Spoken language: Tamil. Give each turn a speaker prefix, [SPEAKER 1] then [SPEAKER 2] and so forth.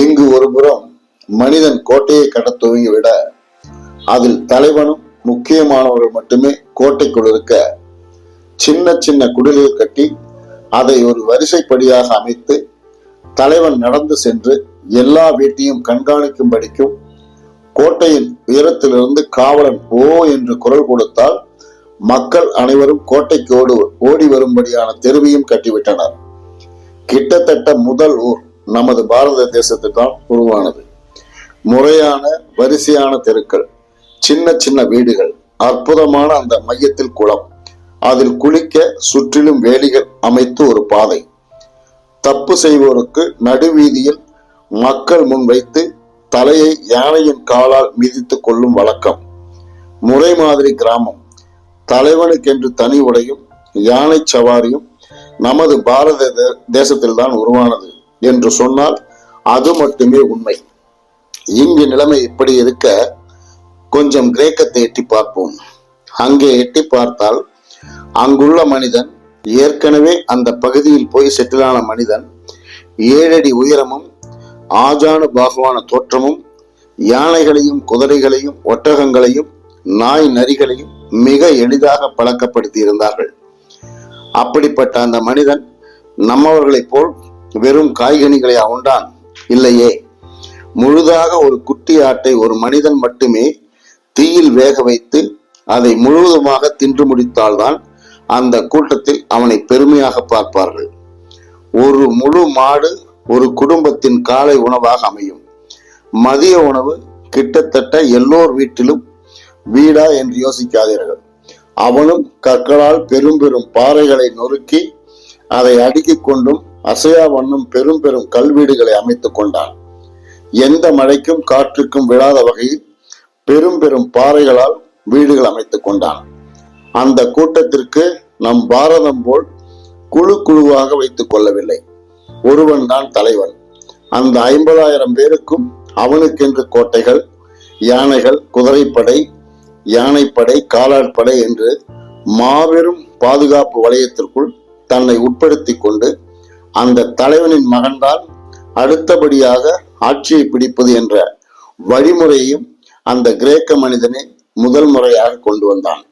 [SPEAKER 1] இங்கு ஒருபுறம் மனிதன் கோட்டையை கட்டத் துவங்கிவிட அதில் தலைவனும் முக்கியமானவர்கள் மட்டுமே கோட்டைக்குள் இருக்க சின்ன சின்ன குடில்கள் கட்டி அதை ஒரு வரிசைப்படியாக அமைத்து தலைவன் நடந்து சென்று எல்லா வீட்டையும் கண்காணிக்கும்படிக்கும் கோட்டையின் உயரத்திலிருந்து காவலன் ஓ என்று குரல் கொடுத்தால் மக்கள் அனைவரும் கோட்டைக்கு ஓடி வரும்படியான தெருவையும் கட்டிவிட்டனர். கிட்டத்தட்ட முதல் ஊர் நமது பாரத தேசத்தில் தான் உருவானது. முறையான வரிசையான தெருக்கள், சின்ன சின்ன வீடுகள், அற்புதமான அந்த மையத்தில் குளம், அதில் குளிக்க சுற்றிலும் வேலிகள் அமைத்து ஒரு பாதை, தப்பு செய்வோருக்கு நடுவீதியில் மக்கள் முன் வைத்து தலையை யானையின் காலால் மிதித்துக் கொள்ளும் வழக்கம். முறை மாதிரி கிராமம். தலைவனுக்கென்று தனி உடையும் யானை சவாரியும் நமது பாரத தேசத்தில் தான் உருவானது என்று சொன்னால் அது மட்டுமே உண்மை. இங்கு நிலைமை இப்படி இருக்க கொஞ்சம் கிரேக்கத்தை எட்டி பார்ப்போம். அங்கே எட்டி பார்த்தால் அங்குள்ள மனிதன் ஏற்கனவே அந்த பகுதியில் போய் செட்டிலான மனிதன் 7 அடி உயரமும் ஆஜானு பாகுவான தோற்றமும் யானைகளையும் குதிரைகளையும் ஒட்டகங்களையும் நாய் நரிகளையும் மிக எளிதாக பழக்கப்படுத்தி இருந்தார்கள். அப்படிப்பட்ட அந்த மனிதன் நம்மவர்களைப் போல் வெறும் காய்கனிகளை உண்டான்? இல்லையே. முழுதாக ஒரு குட்டி ஆட்டை ஒரு மனிதன் மட்டுமே தீயில் வேக வைத்து அதை முழுவதுமாக தின்று முடித்தால்தான் அந்த கூட்டத்தில் அவனை பெருமையாக பார்ப்பார்கள். ஒரு முழு மாடு ஒரு குடும்பத்தின் காலை உணவாக அமையும். மதிய உணவு கிட்டத்தட்ட எல்லோர் வீட்டிலும் வீடா என்று யோசிக்காதீர்கள். அவனும் கற்களால் பெரும் பெரும் பாறைகளை நொறுக்கி அதை அடுக்கிக் கொண்டும் அசையா வண்ணம் பெரும் பெரும் கல்வீடுகளை அமைத்துக் கொண்டான். எந்த மழைக்கும் காற்றுக்கும் விழாத வகையில் பெரும் பெரும் பாறைகளால் வீடுகள் அமைத்துக் கொண்டான். அந்த கூட்டத்திற்கு நம் பாரதம் போல் குழு குழுவாக வைத்துக் கொள்ளவில்லை. ஒருவன் தான் தலைவன். அந்த 50,000 பேருக்கும் அவனுக்கென்று கோட்டைகள், யானைகள், குதிரைப்படை, யானைப்படை, காலாட்படை என்று மாபெரும் பாதுகாப்பு வளையத்திற்குள் தன்னை உட்படுத்தி கொண்டு அந்த தலைவனின் மகன்தான் அடுத்தபடியாக ஆட்சியை பிடிப்பது என்ற வழிமுறையையும் அந்த கிரேக்க மனிதனே முதல் முறையாக கொண்டு வந்தான்.